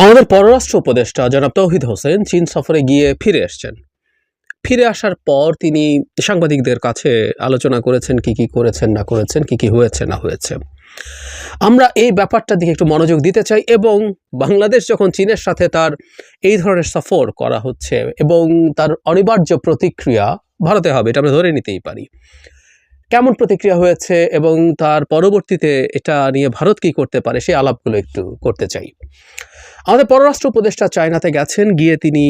আমাদের পররাষ্ট্র উপদেষ্টা জনাব তৌহিদ হোসেন চীন সফরে গিয়ে ফিরে এসেছেন। ফিরে আসার পর তিনি সাংবাদিকদের কাছে আলোচনা করেছেন কি কি করেছেন না করেছেন, কি কি হয়েছে না হয়েছে। আমরা এই ব্যাপারটার দিকে একটু মনোযোগ দিতে চাই এবং বাংলাদেশ যখন চীনের সাথে তার এই ধরনের সফর করা হচ্ছে এবং তার অনিবার্য প্রতিক্রিয়া ভারতে হবে, এটা আমরা ধরে নিতেই পারি। কেমন প্রতিক্রিয়া হয়েছে এবং তার পরবর্তীতে এটা নিয়ে ভারত কি করতে পারে সেই আলাপগুলো একটু করতে চাই। আমাদের পররাষ্ট্র উপদেষ্টা চায়নাতে গেছেন, গিয়ে তিনি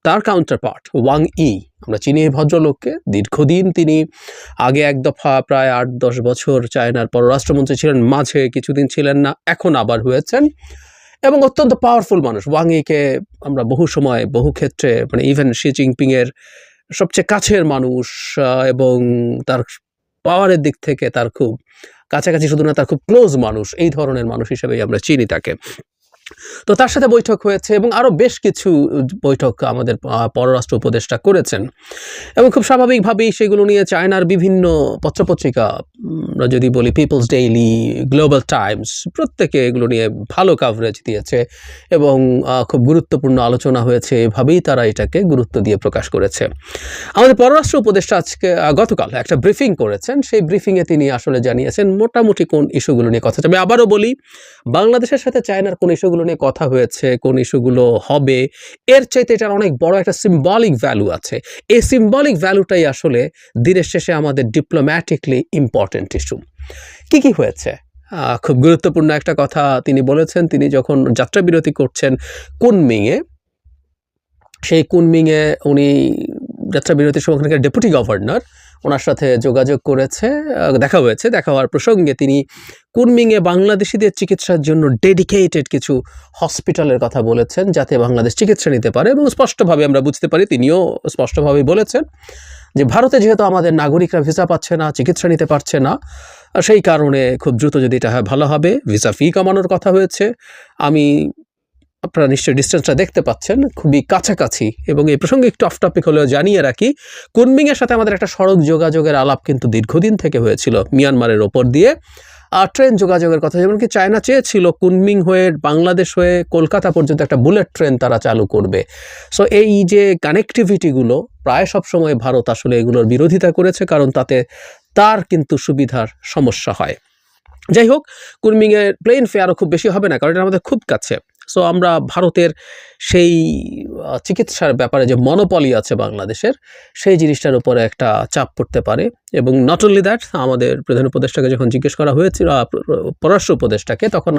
তার কাউন্টার পার্ট ওয়াং ই, আমরা চিনি এই ভদ্রলোককে, দীর্ঘদিন তিনি আগে এক দফা প্রায় ৮-১০ বছর চায়নার পররাষ্ট্রমন্ত্রী ছিলেন, মাঝে কিছুদিন ছিলেন না, এখন আবার হয়েছেন এবং অত্যন্ত পাওয়ারফুল মানুষ। ওয়াং ইকে আমরা বহু সময় বহু ক্ষেত্রে মানে ইভেন শি জিনপিংয়ের সবচেয়ে কাছের মানুষ এবং তার পাওয়ারের দিক থেকে তার খুব কাছাকাছি, শুধু না তার খুব ক্লোজ মানুষ, এই ধরনের মানুষ হিসেবেই আমরা চিনি তাকে। তো তার সাথে বৈঠক হয়েছে এবং আরও বেশ কিছু বৈঠক আমাদের পররাষ্ট্র উপদেষ্টা করেছেন এবং খুব স্বাভাবিকভাবেই সেগুলো নিয়ে চায়নার বিভিন্ন পত্রপত্রিকা, আমরা যদি বলি পিপলস ডেইলি, গ্লোবাল টাইমস, প্রত্যেকে এগুলো নিয়ে ভালো কাভারেজ দিয়েছে এবং খুব গুরুত্বপূর্ণ আলোচনা হয়েছে, এভাবেই তারা এটাকে গুরুত্ব দিয়ে প্রকাশ করেছে। আমাদের পররাষ্ট্র উপদেষ্টা গতকাল একটা ব্রিফিং করেছেন, সেই ব্রিফিংয়ে তিনি আসলে জানিয়েছেন মোটামুটি কোন ইস্যুগুলো নিয়ে কথা। আমি আবারও বলি, বাংলাদেশের সাথে চায়নার কোন ইস্যুগুলো নিয়ে কথা হয়েছে, কোন ইস্যুগুলো হবে, এর চাইতে এটার অনেক বড় একটা সিম্বলিক ভ্যালু আছে। এই সিম্বলিক ভ্যালুটাই আসলে দিনের শেষে আমাদের ডিপ্লোম্যাটিকলি ইম্পর্টেন্ট ইস্যু। কি হয়েছে? খুব গুরুত্বপূর্ণ একটা কথা তিনি বলেছেন, তিনি যখন যাত্রা বিরতি করছেন কুনমিংয়ে, সেই কুনমিংয়ে উনি যাত্রা বিরতির সময় ওখানকার ডেপুটি গভর্নর ওনার সাথে যোগাযোগ করেছে, দেখা হয়েছে। দেখা হওয়ার প্রসঙ্গে তিনি কুনমিংয়ে বাংলাদেশিদের চিকিৎসার জন্য ডেডিকেটেড কিছু হসপিটালের কথা বলেছেন, যাতে বাংলাদেশ চিকিৎসা নিতে পারে এবং স্পষ্টভাবে আমরা বুঝতে পারি তিনিও স্পষ্টভাবেই বলেছেন যে ভারতে যেহেতু আমাদের নাগরিকরা ভিসা পাচ্ছে না, চিকিৎসা নিতে পারছে না, সেই কারণে খুব দ্রুত যদি এটা হয় ভালো হবে। ভিসা ফি কমানোর কথা হয়েছে। আপনারা নিশ্চয়ই ডিস্টেন্সটা দেখতে পাচ্ছেন, খুবই কাছাকাছি। এবং এই প্রসঙ্গে একটু অফ টপিক হলেও জানিয়ে রাখি, কুনমিংয়ের সাথে আমাদের একটা সড়ক যোগাযোগের আলাপ কিন্তু দীর্ঘদিন থেকে হয়েছিল মিয়ানমারের ওপর দিয়ে, ট্রেন যোগাযোগের কথা। যেমন কি চায়না চেয়েছিল কুনমিং হয়ে বাংলাদেশ হয়ে কলকাতা পর্যন্ত একটা বুলেট ট্রেন তারা চালু করবে। সো এই যে কানেক্টিভিটিগুলো প্রায় সবসময় ভারত আসলে এগুলোর বিরোধিতা করেছে, কারণ তাতে তার কিন্তু সুবিধার সমস্যা হয়। যাই হোক, কুনমিংয়ের প্লেন ফেয়ারও খুব বেশি হবে না, কারণ এটা আমাদের খুব কাছে। সো আমরা ভারতের সেই চিকিৎসার ব্যাপারে যে মনোপলি আছে বাংলাদেশের, সেই জিনিসটার উপরে একটা চাপ পড়তে পারে। এবং নট অনলি দ্যাট, আমাদের প্রধান উপদেষ্টাকে যখন জিজ্ঞেস করা হয়েছিল, পররাষ্ট্র উপদেষ্টাকে, তখন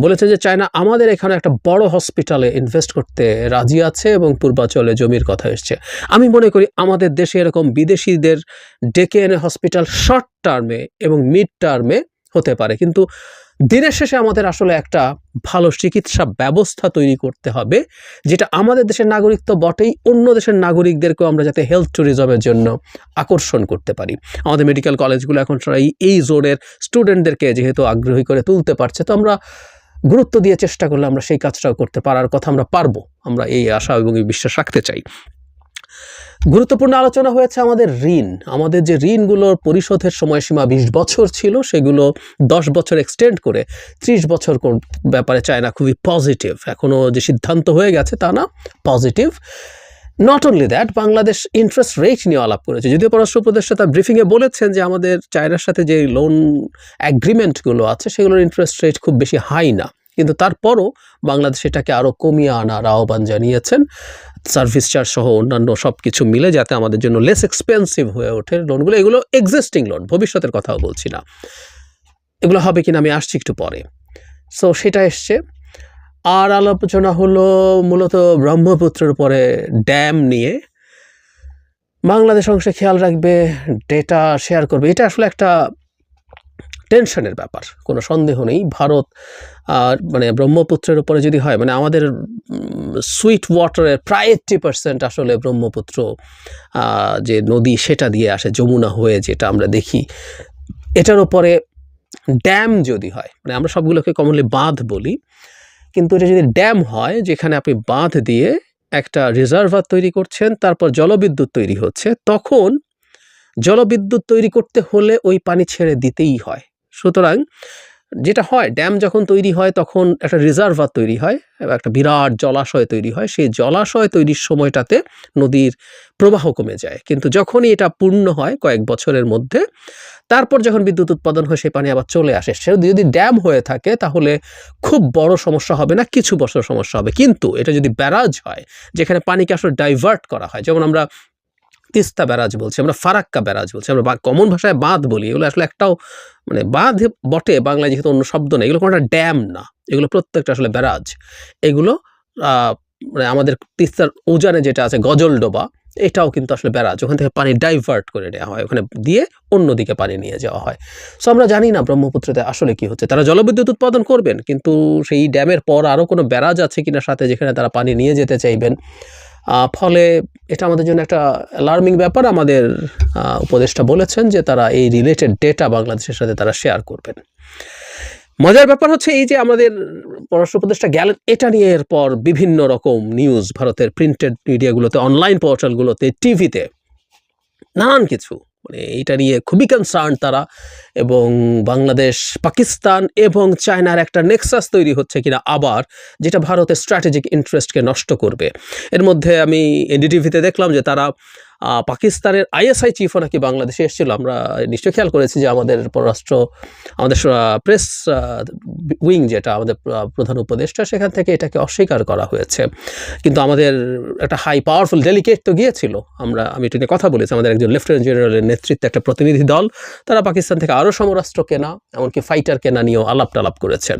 বলেছে যে চায়না আমাদের এখানে একটা বড় হসপিটালে ইনভেস্ট করতে রাজি আছে এবং পূর্বাঞ্চলে জমির কথা এসছে। আমি মনে করি আমাদের দেশে এরকম বিদেশিদের ডেকে এনে হসপিটাল শর্ট টার্মে এবং মিড টার্মে হতে পারে, কিন্তু দিনের শেষে আমাদের আসলে একটা ভালো চিকিৎসা ব্যবস্থা তৈরি করতে হবে, যেটা আমাদের দেশের নাগরিক তো বটেই, অন্য দেশের নাগরিকদেরকেও আমরা যাতে হেলথ ট্যুরিজমের জন্য আকর্ষণ করতে পারি। আমাদের মেডিকেল কলেজগুলো এখন এই জোনের স্টুডেন্টদেরকে যেহেতু আগ্রহী করে তুলতে পারছে, তো আমরা গুরুত্ব দিয়ে চেষ্টা করলে আমরা সেই কাজটাও করতে পারার কথা আমরা পারবো। আমরা এই আশা এবং এই বিশ্বাস রাখতে চাই। গুরুত্বপূর্ণ আলোচনা হয়েছে আমাদের ঋণ। আমাদের যে ঋণগুলোর পরিশোধের সময়সীমা 20 বছর ছিল, সেগুলো 10 বছর এক্সটেন্ড করে 30 বছর ব্যাপারে চায়না খুবই পজিটিভ। এখনও যে সিদ্ধান্ত হয়ে গেছে তা না, positive. Not only that, Bangladesh interest rate নিয়ে আলাপ করেছে। যদিও পররাষ্ট্র উপদেষ্টা তার ব্রিফিংয়ে বলেছেন যে আমাদের চায়নার সাথে যে লোন অ্যাগ্রিমেন্টগুলো আছে সেগুলোর ইন্টারেস্ট রেট খুব বেশি হাই না, কিন্তু তারপরও বাংলাদেশ এটাকে আরও কমিয়ে আনার আহ্বান জানিয়েছেন, সার্ভিস চার্জ সহ অন্যান্য সব কিছু মিলে, যাতে আমাদের জন্য লেস এক্সপেন্সিভ হয়ে ওঠে লোনগুলো। এগুলো এক্সিস্টিং লোন, ভবিষ্যতের কথাও বলছি না, এগুলো হবে কিনা আমি আসছি একটু পরে। সো সেটা এসছে। আর আলোচনা হলো মূলত ব্রহ্মপুত্রের উপরে ড্যাম নিয়ে। বাংলাদেশ অংশে খেয়াল রাখবে, ডেটা শেয়ার করবে, এটা আসলে একটা টেনশনের ব্যাপার, কোনো সন্দেহ নেই। ভারত মানে ব্রহ্মপুত্রের উপরে যদি হয়, মানে আমাদের সুইট ওয়াটারের প্রায় 80% আসলে ব্রহ্মপুত্র যে নদী সেটা দিয়ে আসে, যমুনা হয়ে, যেটা আমরা দেখি। এটার উপরে ড্যাম যদি হয়, মানে আমরা সবগুলোকে কমনলি বাঁধ বলি, কিন্তু এটা যদি ড্যাম হয়, যেখানে আপনি বাঁধ দিয়ে একটা রিজার্ভার তৈরি করছেন, তারপর জলবিদ্যুৎ তৈরি হচ্ছে, তখন জলবিদ্যুৎ তৈরি করতে হলে ওই পানি ছেড়ে দিতেই হয়। সুতরাং যেটা হয়, ড্যাম যখন তৈরি হয় তখন একটা রিজার্ভার তৈরি হয়, একটা বিরাট জলাশয় তৈরি হয়। সেই জলাশয় তৈরির সময়টাতে নদীর প্রবাহ কমে যায়, কিন্তু যখনই এটা পূর্ণ হয় কয়েক বছরের মধ্যে, তারপর যখন বিদ্যুৎ উৎপাদন হয় সেই পানি আবার চলে আসে। সে যদি ড্যাম হয়ে থাকে তাহলে খুব বড় সমস্যা হবে না, কিছু বছর সমস্যা হবে। কিন্তু এটা যদি ব্যারাজ হয়, যেখানে পানিকে আসলে ডাইভার্ট করা হয়, যেমন আমরা তিস্তা ব্যারাজ বলছি, আমরা ফারাক্কা ব্যারাজ বলছি, আমরা কমন ভাষায় বাঁধ বলি, এগুলো আসলে একটাও মানে বাঁধ বটে বাংলায়, যেহেতু অন্য শব্দ নেই, এগুলো কোনো একটা ড্যাম না, এগুলো প্রত্যেকটা আসলে ব্যারাজ। এগুলো মানে আমাদের তিস্তার উজানে যেটা আছে গজলডোবা, এটাও কিন্তু আসলে ব্যারাজ, ওখান থেকে পানি ডাইভার্ট করে নেওয়া হয়, ওখানে দিয়ে অন্যদিকে পানি নিয়ে যাওয়া হয়। সো আমরা জানি না ব্রহ্মপুত্রতে আসলে কি হচ্ছে। তারা জলবিদ্যুৎ উৎপাদন করবেন, কিন্তু সেই ড্যামের পর আরও কোনো ব্যারাজ আছে কিনা সাথে, যেখানে তারা পানি নিয়ে যেতে চাইবেন। ফলে এটা আমাদের জন্য একটা অ্যালার্মিং ব্যাপার। আমাদের উপদেষ্টা বলেছেন যে তারা এই রিলেটেড ডেটা বাংলাদেশের সাথে তারা শেয়ার করবেন। মজার ব্যাপার হচ্ছে এই যে আমাদের পররাষ্ট্র উপদেষ্টা গেলেন, এটা নিয়ে এরপর বিভিন্ন রকম নিউজ ভারতের প্রিন্টেড মিডিয়াগুলোতে, অনলাইন পোর্টালগুলোতে, টিভিতে নানান কিছু, মানে এইটা নিয়ে খুবই কনসার্ন তারা। এবং বাংলাদেশ, পাকিস্তান এবং চায়নার একটা নেক্সাস তৈরি হচ্ছে কিনা আবার, যেটা ভারতের স্ট্র্যাটেজিক ইন্টারেস্টকে নষ্ট করবে। এর মধ্যে আমি এনডিটিভিতে দেখলাম যে তারা পাকিস্তানের আইএসআই চিফও নাকি বাংলাদেশে এসেছিল। আমরা নিশ্চয়ই খেয়াল করেছি যে আমাদের আমাদের প্রেস উইং, যেটা আমাদের প্রধান উপদেষ্টা, সেখান থেকে এটাকে অস্বীকার করা হয়েছে। কিন্তু আমাদের একটা হাই পাওয়ারফুল ডেলিগেট তো গিয়েছিল, আমি এটা নিয়ে কথা বলেছি। আমাদের একজন লেফটেন্যান্ট জেনারেলের নেতৃত্বে একটা প্রতিনিধি দল, তারা পাকিস্তান থেকে আরও সমরাস্ত্র কেনা, এমনকি ফাইটার কেনা নিয়েও আলাপ টালাপ করেছেন।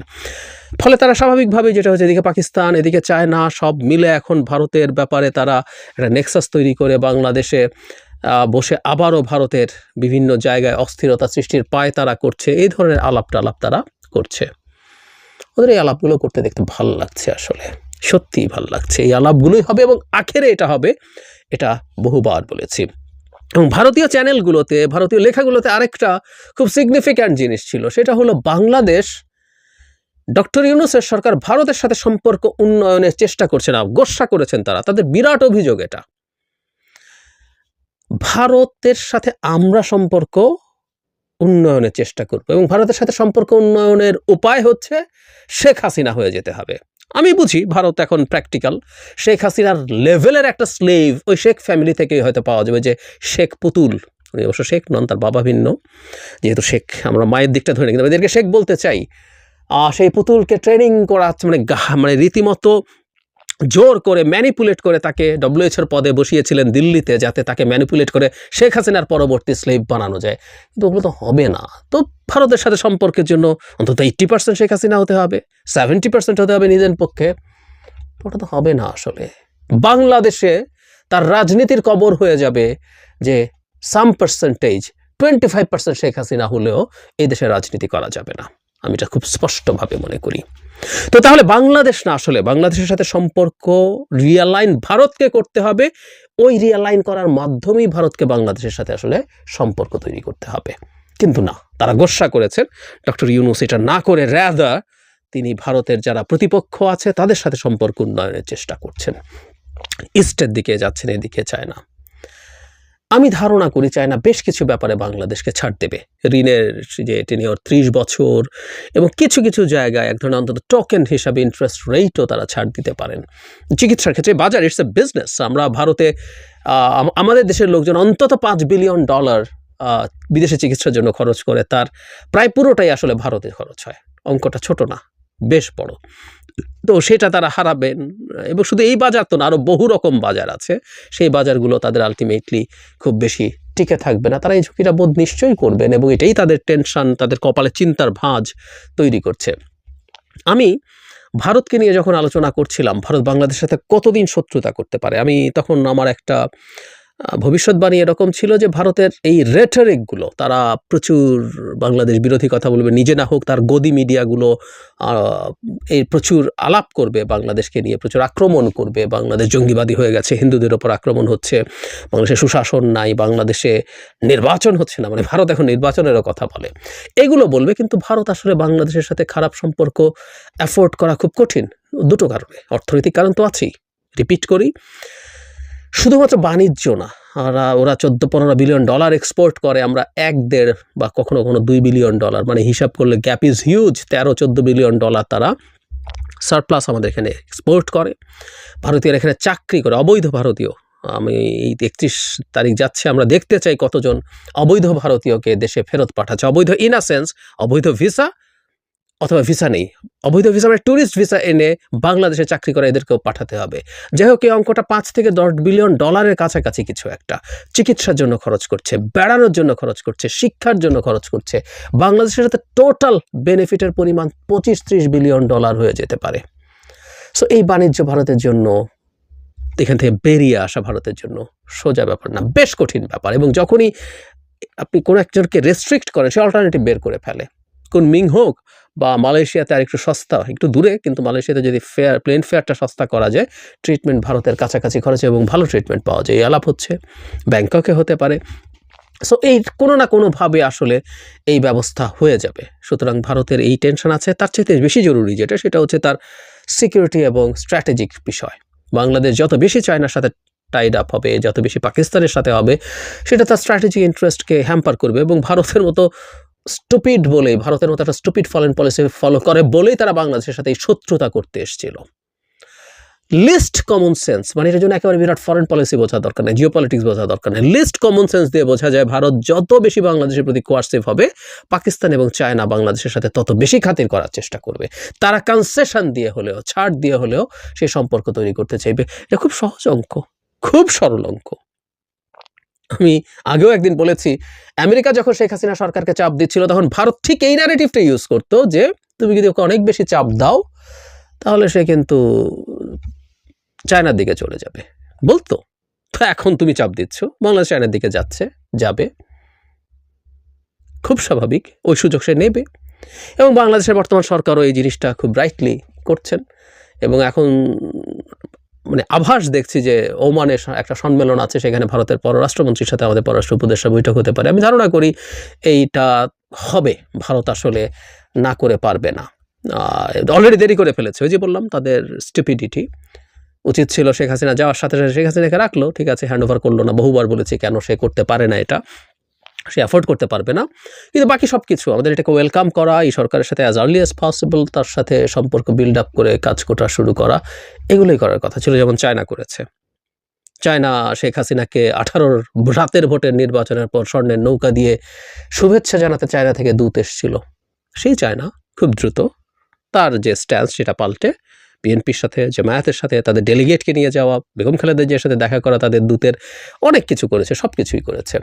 ফলে তারা স্বাভাবিকভাবেই, যেটা হচ্ছে এদিকে পাকিস্তান এদিকে চায়না সব মিলে এখন ভারতের ব্যাপারে তারা একটা নেক্সাস তৈরি করে বাংলাদেশে বসে আবারও ভারতের বিভিন্ন জায়গায় অস্থিরতা সৃষ্টির পায় তারা করছে। এই ধরনের আলাপ টালাপ তারা করছে। ওদের এই আলাপগুলো করতে দেখতে ভালো লাগছে, আসলে সত্যিই ভালো লাগছে। এই আলাপগুলোই হবে এবং আখেরে এটা হবে, এটা বহুবার বলেছি। এবং ভারতীয় চ্যানেলগুলোতে, ভারতীয় লেখাগুলোতে আরেকটা খুব সিগনিফিক্যান্ট জিনিস ছিল, সেটা হলো বাংলাদেশ, ডক্টর ইউনূসের সরকার ভারতের সাথে সম্পর্ক উন্নয়নের চেষ্টা করছে না, গোস্বা করেছেন তারা। তাদের বিরাট অভিযোগ এটা, ভারতের সাথে আমরা সম্পর্ক উন্নয়নের চেষ্টা করব এবং ভারতের সাথে সম্পর্ক উন্নয়নের উপায় হচ্ছে শেখ হাসিনা হয়ে যেতে হবে। আমি বুঝি ভারত এখন প্র্যাকটিক্যাল, শেখ হাসিনার লেভেলের একটা স্লেভ ওই শেখ ফ্যামিলি থেকেই হয়তো পাওয়া যাবে, যে শেখ পুতুল, উনি অবশ্য শেখ নন, তার বাবা ভিন্ন, যেহেতু শেখ, আমরা মায়ের দিকটা ধরে নিই, কিন্তু এদেরকে শেখ বলতে চাই। সেই পুতুলকে ট্রেনিং করা, মানে রীতিমতো জোর করে ম্যানিপুলেট করে তাকে ডব্লিউএইচওর পদে বসিয়েছিলেন দিল্লিতে, যাতে তাকে ম্যানিপুলেট করে শেখ হাসিনার পরবর্তী স্লেভ বানানো যায়। কিন্তু ওগুলো তো হবে না। তো ভারতের সাথে সম্পর্কের জন্য অন্তত 80% শেখ হাসিনা হতে হবে, 70% হতে হবে নিজের পক্ষে। ওটা তো হবে না আসলে। বাংলাদেশে তার রাজনীতির কবর হয়ে যাবে যে সাম পার্সেন্টেজ, 25% শেখ হাসিনা হলেও এই দেশে রাজনীতি করা যাবে না। আমি এটা খুব স্পষ্টভাবে মনে করি। তো তাহলে বাংলাদেশ না, আসলে বাংলাদেশের সাথে সম্পর্ক রিয়ালাইন ভারতকে করতে হবে। ওই রিয়ালাইন করার মাধ্যমেই ভারতকে বাংলাদেশের সাথে আসলে সম্পর্ক তৈরি করতে হবে। কিন্তু না, তারা গোস্বা করেছেন। ডক্টর ইউনূস এটা না করে রাদার তিনি ভারতের যারা প্রতিপক্ষ আছে তাদের সাথে সম্পর্ক উন্নয়নের চেষ্টা করছেন, ইস্টের দিকে যাচ্ছেন, এদিকে চায়না। আমি ধারণা করি চায়না বেশ কিছু ব্যাপারে বাংলাদেশকে ছাড় দেবে। ঋণের যে টেনিওর 30 বছর, এবং কিছু কিছু জায়গায় এক ধরনের অন্তত টোকেন হিসাবে ইন্টারেস্ট রেটও তারা ছাড় দিতে পারেন। চিকিৎসার ক্ষেত্রে বাজার, ইটস এ বিজনেস। আমরা ভারতে আমাদের দেশের লোকজন অন্তত $5 বিলিয়ন বিদেশে চিকিৎসার জন্য খরচ করে, তার প্রায় পুরোটাই আসলে ভারতে খরচ হয়। অঙ্কটা ছোট না, বেশ বড়। তো সেটা তারা হারাবেন। এবং শুধু এই বাজার তো না, আরও বহু রকম বাজার আছে, সেই বাজারগুলো তাদের আলটিমেটলি খুব বেশি টিকে থাকবে না। তারা এই ঝুঁকিটা বোধ নিশ্চয়ই করবেন, এবং এটাই তাদের টেনশন, তাদের কপালে চিন্তার ভাঁজ তৈরি করছে। আমি ভারতকে নিয়ে যখন আলোচনা করছিলাম, ভারত বাংলাদেশের সাথে কতদিন শত্রুতা করতে পারে, আমি তখন আমার একটা ভবিষ্যৎবাণী এরকম ছিল যে ভারতের এই রেটরিকগুলো, তারা প্রচুর বাংলাদেশ বিরোধী কথা বলবে, নিজে না হোক তার গদি মিডিয়াগুলো এই প্রচুর আলাপ করবে বাংলাদেশকে নিয়ে, প্রচুর আক্রমণ করবে, বাংলাদেশ জঙ্গিবাদী হয়ে গেছে, হিন্দুদের ওপর আক্রমণ হচ্ছে, বাংলাদেশে সুশাসন নাই, বাংলাদেশে নির্বাচন হচ্ছে না, মানে ভারত এখন নির্বাচনেরও কথা বলে, এগুলো বলবে। কিন্তু ভারত আসলে বাংলাদেশের সাথে খারাপ সম্পর্ক অ্যাফোর্ড করা খুব কঠিন, দুটো কারণে। অর্থনৈতিক কারণ তো আছেই, রিপিট করি, শুধুমাত্র বাণিজ্য না, ওরা 14-15 বিলিয়ন ডলার এক্সপোর্ট করে, আমরা 1-1.5 বা কখনো কখনো 2 বিলিয়ন ডলার, মানে হিসাব করলে gap is huge. 13-14 billion dollar তারা সারপ্লাস আমাদের এখানে এক্সপোর্ট করে। ভারতীয়রা এখানে চাকরি করে, অবৈধ ভারতীয়। আমি এই 31 তারিখ যাচ্ছে, আমরা দেখতে চাই কতজন অবৈধ ভারতীয়কে দেশে ফেরত পাঠাচ্ছে। অবৈধ ইন আ সেন্স অবৈধ ভিসা অথবা ভিসা নেই, অবৈধ ভিসা মানে ট্যুরিস্ট ভিসা এনে বাংলাদেশে চাকরি করে এদেরকেও পাঠাতে হবে। যাই হোক, এই অঙ্কটা 5-10 বিলিয়ন ডলারের কাছাকাছি কিছু একটা। চিকিৎসার জন্য খরচ করছে, বেড়ানোর জন্য খরচ করছে, শিক্ষার জন্য খরচ করছে। বাংলাদেশের সাথে টোটাল বেনিফিটের পরিমাণ 25-30 বিলিয়ন ডলার হয়ে যেতে পারে। সো এই বাণিজ্য ভারতের জন্য, এখান থেকে বেরিয়ে আসা ভারতের জন্য সোজা ব্যাপার না, বেশ কঠিন ব্যাপার। এবং যখনই আপনি কোনো একজনকে রেস্ট্রিক্ট করেন, সে অল্টারনেটিভ বের করে ফেলে। কোন মিং হোক বা মালয়েশিয়াতে আর একটু সস্তা, একটু দূরে, কিন্তু মালয়েশিয়াতে যদি প্লেন ফেয়ারটা সস্তা করা যায়, ট্রিটমেন্ট ভারতের কাছাকাছি খরচে এবং ভালো ট্রিটমেন্ট পাওয়া যায়। এই আলাপ হচ্ছে, ব্যাংককে হতে পারে। সো এই কোনো না কোনোভাবে আসলে এই ব্যবস্থা হয়ে যাবে। সুতরাং ভারতের এই টেনশন আছে। তার চাইতে বেশি জরুরি যেটা, সেটা হচ্ছে তার সিকিউরিটি এবং স্ট্র্যাটেজিক বিষয়। বাংলাদেশ যত বেশি চায়নার সাথে টাইড আপ হবে, যত বেশি পাকিস্তানের সাথে হবে, সেটা তার স্ট্র্যাটেজিক ইন্টারেস্টকে হ্যাম্পার করবে। এবং ভারতের মতো স্টুপিড বলেই, ভারতের মতো একটা স্টুপিড ফরেন পলিসি ফলো করে বলেই তারা বাংলাদেশের সাথে এই শত্রুতা করতে এসেছিল। লিস্ট কমন সেন্স, মানে এটার জন্য একেবারে বিরাট ফরেন পলিসি বোঝা দরকার নেই, জিওপলিটিক্স বোঝা দরকার নেই। লিস্ট কমন সেন্স দিয়ে বোঝা যায়, ভারত যত বেশি বাংলাদেশের প্রতি কোয়ার্সিভ হবে, পাকিস্তান এবং চায়না বাংলাদেশের সাথে তত বেশি খাতির করার চেষ্টা করবে। তারা কনসেশন দিয়ে হলেও, ছাড় দিয়ে হলেও সেই সম্পর্ক তৈরি করতে চাইবে। এটা খুব সহজ অঙ্ক, খুব সরল অঙ্ক। আমি আগেও একদিন বলেছি, আমেরিকা যখন শেখ হাসিনা সরকারকে চাপ দিচ্ছিল, তখন ভারত ঠিক এই ন্যারেটিভটা ইউজ করতো যে তুমি যদি ওকে অনেক বেশি চাপ দাও, তাহলে সে কিন্তু চায়নার দিকে চলে যাবে বলতো। তো এখন তুমি চাপ দিচ্ছ, বাংলাদেশ চায়নার দিকে যাবে, খুব স্বাভাবিক, ওই সুযোগ সে নেবে। এবং বাংলাদেশের বর্তমান সরকারও এই জিনিসটা খুব ব্রাইটলি করছেন। এবং এখন মানে আভাস দেখছি যে ওমানে একটা সম্মেলন আছে, সেখানে ভারতের পররাষ্ট্রমন্ত্রীর সাথে আমাদের পররাষ্ট্র উপদেষ্টা বৈঠক হতে পারে। আমি ধারণা করি এইটা হবে, ভারত আসলে না করে পারবে না। অলরেডি দেরি করে ফেলেছে, ওই যে বললাম তাদের স্টুপিডিটি। উচিত ছিল শেখ হাসিনা যাওয়ার সাথে সাথে শেখ হাসিনাকে রাখলো, ঠিক আছে, হ্যান্ড ওভার করলো না। বহুবার বলেছি কেন সে করতে পারে না, এটা সে অ্যাফোর্ড করতে পারবে না। কিন্তু বাকি সব কিছু আমাদের এটাকে ওয়েলকাম করা, এই সরকারের সাথে অ্যাজ আর্লি অ্যাজ পসিবল তার সাথে সম্পর্ক বিল্ড আপ করে কাজ করা শুরু করা, এগুলোই করার কথা ছিল, যেমন চায়না করেছে। চায়না শেখ হাসিনাকে 18 রাতের ভোটের নির্বাচনের পর স্বর্ণের নৌকা দিয়ে শুভেচ্ছা জানাতে চায়না থেকে দূত এসেছিল। সেই চায়না খুব দ্রুত তার যে স্ট্যান্স সেটা পাল্টে বিএনপির সাথে, জামায়াতের সাথে, তাদের ডেলিগেটকে নিয়ে যাওয়া, বেগম খালেদা জিয়ার সাথে দেখা করা, তাদের দূতের অনেক কিছু করেছে, সব কিছুই করেছে।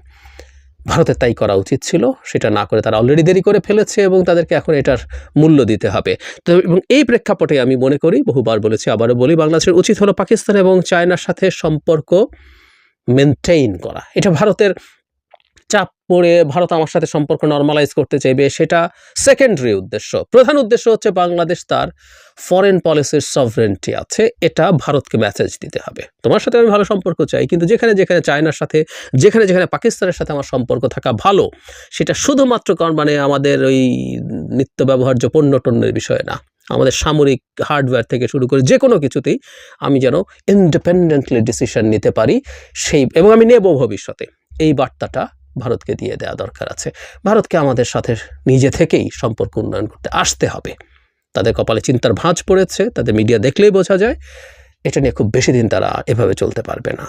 ভারতের তাই করা উচিত ছিল, সেটা না করে তারা অলরেডি দেরি করে ফেলেছে এবং তাদেরকে এখন এটার মূল্য দিতে হবে। তো এবং এই প্রেক্ষাপটে আমি মনে করি, বহুবার বলেছি, আবারও বলি, বাংলাদেশের উচিত হলো পাকিস্তান এবং চায়নার সাথে সম্পর্ক মেনটেইন করা। এটা ভারতের চাপ পড়ে ভারত আমার সাথে সম্পর্ক নর্মালাইজ করতে চাইবে, সেটা সেকেন্ডারি উদ্দেশ্য। প্রধান উদ্দেশ্য হচ্ছে বাংলাদেশ তার ফরেন পলিসির সভরেন্টি আছে, এটা ভারতকে মেসেজ দিতে হবে, তোমার সাথে আমি ভালো সম্পর্ক চাই, কিন্তু যেখানে যেখানে চায়নার সাথে, যেখানে যেখানে পাকিস্তানের সাথে আমার সম্পর্ক থাকা ভালো, সেটা শুধুমাত্র কারণ মানে আমাদের ওই নিত্য ব্যবহার্য পণ্য টন্যের বিষয় না, আমাদের সামরিক হার্ডওয়্যার থেকে শুরু করে যে কোনো কিছুতেই আমি যেন ইন্ডিপেন্ডেন্টলি ডিসিশন নিতে পারি, সেই এবং আমি নেব ভবিষ্যতে, এই বার্তাটা ভারতকে দিয়ে দেওয়া দরকার আছে। ভারতকে আমাদের সাথে নিজে থেকেই সম্পর্ক উন্নয়ন করতে আসতে হবে। তাদের কপালে চিন্তার ভাঁজ পড়েছে, তাদের মিডিয়া দেখলেই বোঝা যায়, এটা নিয়ে খুব বেশি দিন তারা এভাবে চলতে পারবে না।